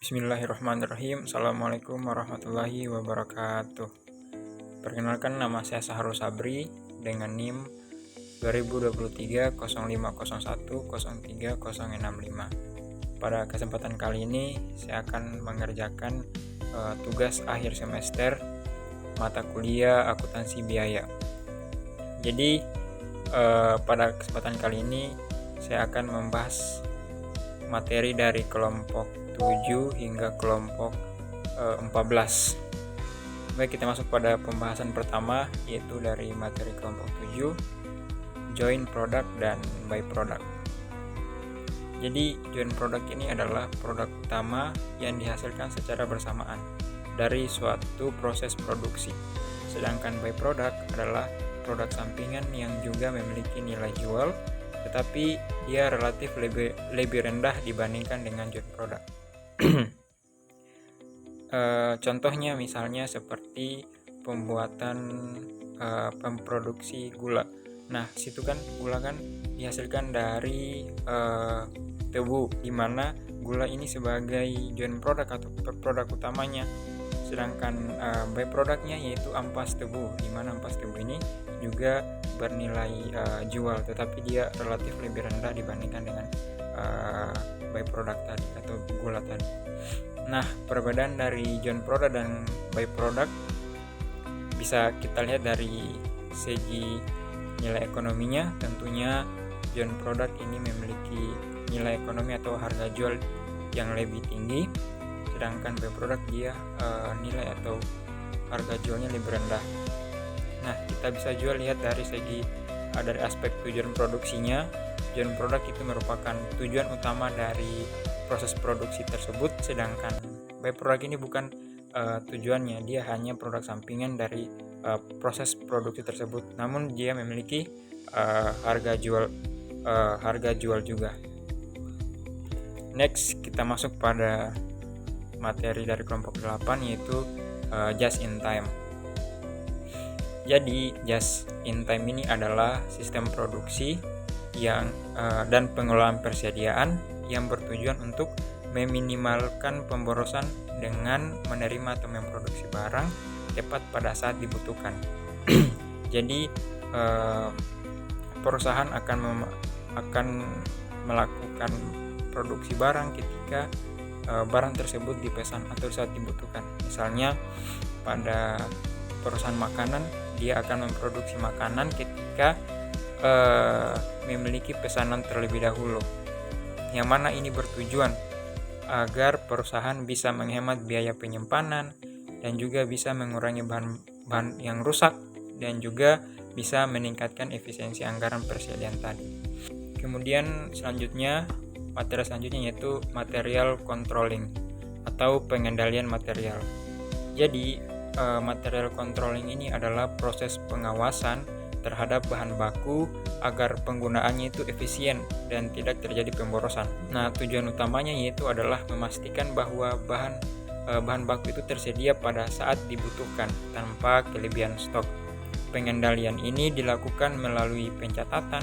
Bismillahirrahmanirrahim. Assalamualaikum warahmatullahi wabarakatuh. Perkenalkan, nama saya Saharul Sabri dengan NIM 2023 0501 03 Pada kesempatan kali ini saya akan mengerjakan tugas akhir semester mata kuliah akuntansi biaya. Jadi pada kesempatan kali ini saya akan membahas materi dari kelompok 7 hingga kelompok 14. Baik, kita masuk pada pembahasan pertama, yaitu dari materi kelompok 7, joint product dan by product. Jadi joint product ini adalah produk utama yang dihasilkan secara bersamaan dari suatu proses produksi. Sedangkan by product adalah produk sampingan yang juga memiliki nilai jual, tetapi dia relatif lebih rendah dibandingkan dengan joint product. Contohnya misalnya seperti pembuatan pemproduksi gula. Nah, situ kan gula kan dihasilkan dari tebu, di mana gula ini sebagai joint product atau produk utamanya. Sedangkan by productnya yaitu ampas tebu, di mana ampas tebu ini juga bernilai jual, tetapi dia relatif lebih rendah dibandingkan dengan by product tadi atau gula tadi. Nah, perbedaan dari joint product dan by product bisa kita lihat dari segi nilai ekonominya. Tentunya joint product ini memiliki nilai ekonomi atau harga jual yang lebih tinggi, sedangkan by product dia nilai atau harga jualnya lebih rendah. Nah, kita bisa juga lihat dari segi dari aspek tujuan produksinya. Joint product itu merupakan tujuan utama dari proses produksi tersebut, sedangkan by product ini bukan tujuannya, dia hanya produk sampingan dari proses produksi tersebut, namun dia memiliki harga jual juga. Next, kita masuk pada materi dari kelompok 8, yaitu just in time. Jadi just in time ini adalah sistem produksi yang dan pengelolaan persediaan yang bertujuan untuk meminimalkan pemborosan dengan menerima atau memproduksi barang tepat pada saat dibutuhkan. Jadi perusahaan akan melakukan produksi barang ketika barang tersebut dipesan atau saat dibutuhkan. Misalnya pada perusahaan makanan, dia akan memproduksi makanan ketika memiliki pesanan terlebih dahulu, yang mana ini bertujuan agar perusahaan bisa menghemat biaya penyimpanan dan juga bisa mengurangi bahan yang rusak dan juga bisa meningkatkan efisiensi anggaran persediaan tadi. Kemudian materi selanjutnya yaitu material controlling atau pengendalian material. Jadi material controlling ini adalah proses pengawasan terhadap bahan baku agar penggunaannya itu efisien dan tidak terjadi pemborosan. Nah, tujuan utamanya yaitu adalah memastikan bahwa bahan baku itu tersedia pada saat dibutuhkan tanpa kelebihan stok. Pengendalian ini dilakukan melalui pencatatan,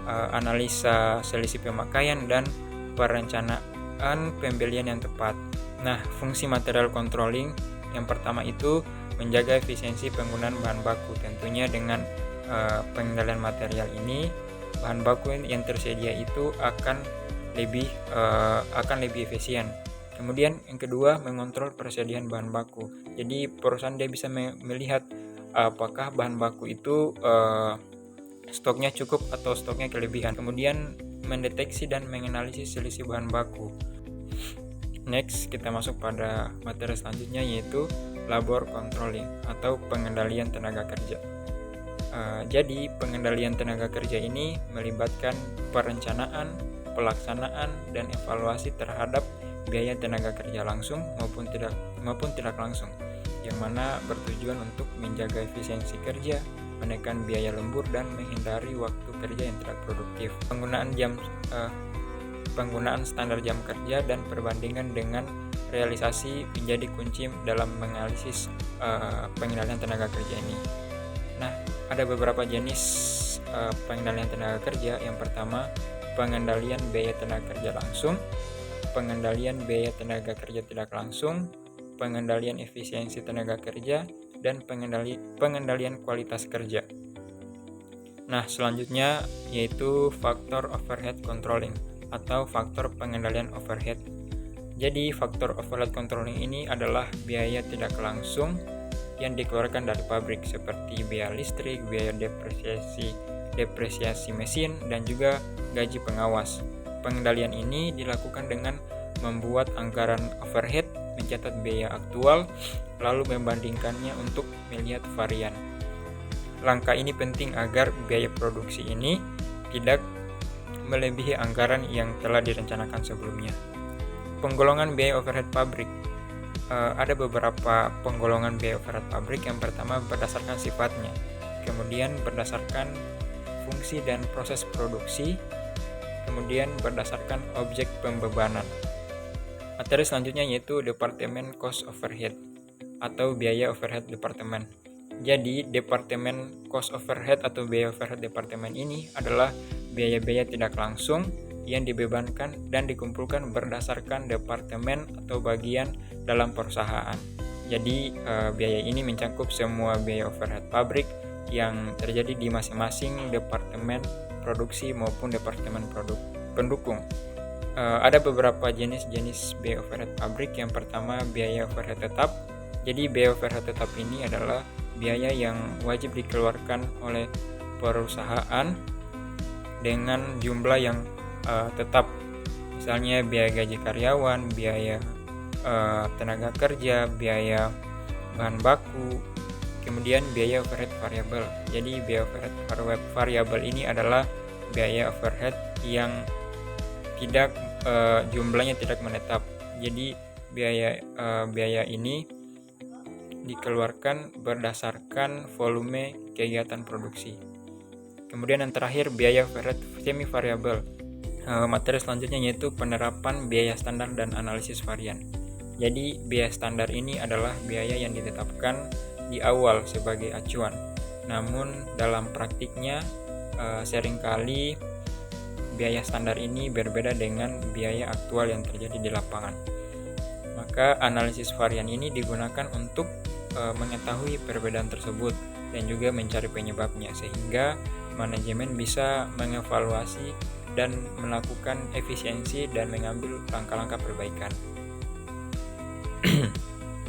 analisa selisih pemakaian, dan perencanaan pembelian yang tepat. Nah, fungsi material controlling yang pertama itu menjaga efisiensi penggunaan bahan baku. Tentunya dengan pengendalian material ini, bahan baku yang tersedia itu akan lebih efisien. Kemudian yang kedua, mengontrol persediaan bahan baku. Jadi perusahaan dia bisa melihat apakah bahan baku itu stoknya cukup atau stoknya kelebihan. Kemudian mendeteksi dan menganalisis selisih bahan baku. Next, kita masuk pada materi selanjutnya, yaitu labor controlling atau pengendalian tenaga kerja. Jadi pengendalian tenaga kerja ini melibatkan perencanaan, pelaksanaan, dan evaluasi terhadap biaya tenaga kerja langsung maupun tidak langsung, yang mana bertujuan untuk menjaga efisiensi kerja, menekan biaya lembur, dan menghindari waktu kerja yang tidak produktif. Penggunaan standar jam kerja dan perbandingan dengan realisasi menjadi kunci dalam menganalisis pengendalian tenaga kerja ini. Nah, ada beberapa jenis pengendalian tenaga kerja. Yang pertama, pengendalian biaya tenaga kerja langsung. pengendalian biaya tenaga kerja tidak langsung, pengendalian efisiensi tenaga kerja, dan pengendalian kualitas kerja. Nah, selanjutnya yaitu faktor overhead controlling atau faktor pengendalian overhead. Jadi, faktor overhead controlling ini adalah biaya tidak langsung yang dikeluarkan dari pabrik seperti biaya listrik, biaya depresiasi mesin, dan juga gaji pengawas. Pengendalian ini dilakukan dengan membuat anggaran overhead, mencatat biaya aktual, lalu membandingkannya untuk melihat varian. Langkah ini penting agar biaya produksi ini tidak melebihi anggaran yang telah direncanakan sebelumnya. Penggolongan biaya overhead pabrik. Ada beberapa penggolongan biaya overhead pabrik. Yang pertama berdasarkan sifatnya, kemudian berdasarkan fungsi dan proses produksi, kemudian berdasarkan objek pembebanan. Materi selanjutnya yaitu departemen cost overhead atau biaya overhead departemen. Jadi, departemen cost overhead atau biaya overhead departemen ini adalah biaya-biaya tidak langsung yang dibebankan dan dikumpulkan berdasarkan departemen atau bagian dalam perusahaan. Jadi, biaya ini mencakup semua biaya overhead pabrik yang terjadi di masing-masing departemen produksi maupun departemen pendukung. Ada beberapa jenis-jenis biaya overhead pabrik. Yang pertama, biaya overhead tetap. Jadi, biaya overhead tetap ini adalah biaya yang wajib dikeluarkan oleh perusahaan dengan jumlah yang tetap. Misalnya biaya gaji karyawan, biaya tenaga kerja, biaya bahan baku, kemudian biaya overhead variabel. Jadi biaya overhead variabel ini adalah biaya overhead yang tidak jumlahnya tidak menetap. Jadi biaya ini dikeluarkan berdasarkan volume kegiatan produksi. Kemudian yang terakhir biaya overhead semi variabel. Materi selanjutnya yaitu penerapan biaya standar dan analisis varian. Jadi biaya standar ini adalah biaya yang ditetapkan di awal sebagai acuan. Namun dalam praktiknya seringkali biaya standar ini berbeda dengan biaya aktual yang terjadi di lapangan. Maka analisis varian ini digunakan untuk mengetahui perbedaan tersebut dan juga mencari penyebabnya, sehingga manajemen bisa mengevaluasi dan melakukan efisiensi dan mengambil langkah-langkah perbaikan.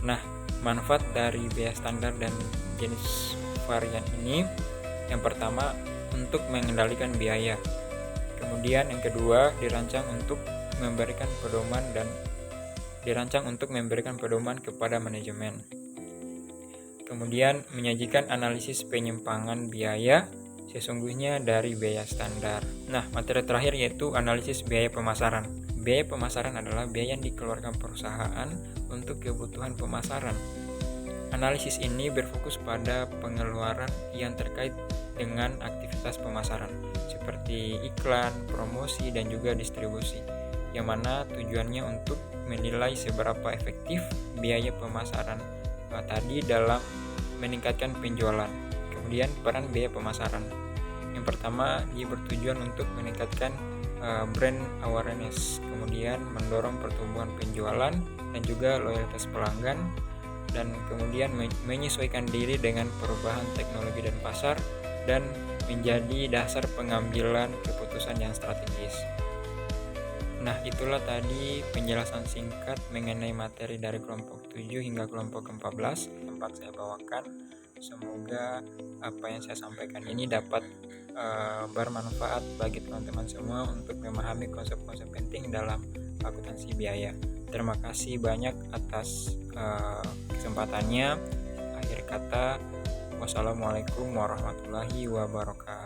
Nah, manfaat dari biaya standar dan jenis varian ini, yang pertama untuk mengendalikan biaya. Kemudian yang kedua dirancang untuk memberikan pedoman kepada manajemen. Kemudian menyajikan analisis penyimpangan biaya sesungguhnya dari biaya standar. Nah, materi terakhir yaitu analisis biaya pemasaran. Biaya pemasaran adalah biaya yang dikeluarkan perusahaan untuk kebutuhan pemasaran. Analisis ini berfokus pada pengeluaran yang terkait dengan aktivitas pemasaran, seperti iklan, promosi, dan juga distribusi, yang mana tujuannya untuk menilai seberapa efektif biaya pemasaran tadi dalam meningkatkan penjualan. Kemudian peran biaya pemasaran. Yang pertama, dia bertujuan untuk meningkatkan brand awareness, kemudian mendorong pertumbuhan penjualan dan juga loyalitas pelanggan, dan kemudian menyesuaikan diri dengan perubahan teknologi dan pasar, dan menjadi dasar pengambilan keputusan yang strategis. Nah, itulah tadi penjelasan singkat mengenai materi dari kelompok 7 hingga kelompok 14 tempat saya bawakan. Semoga apa yang saya sampaikan ini dapat bermanfaat bagi teman-teman semua untuk memahami konsep-konsep penting dalam akuntansi biaya. Terima kasih banyak atas kesempatannya. Akhir kata, wassalamualaikum warahmatullahi wabarakatuh.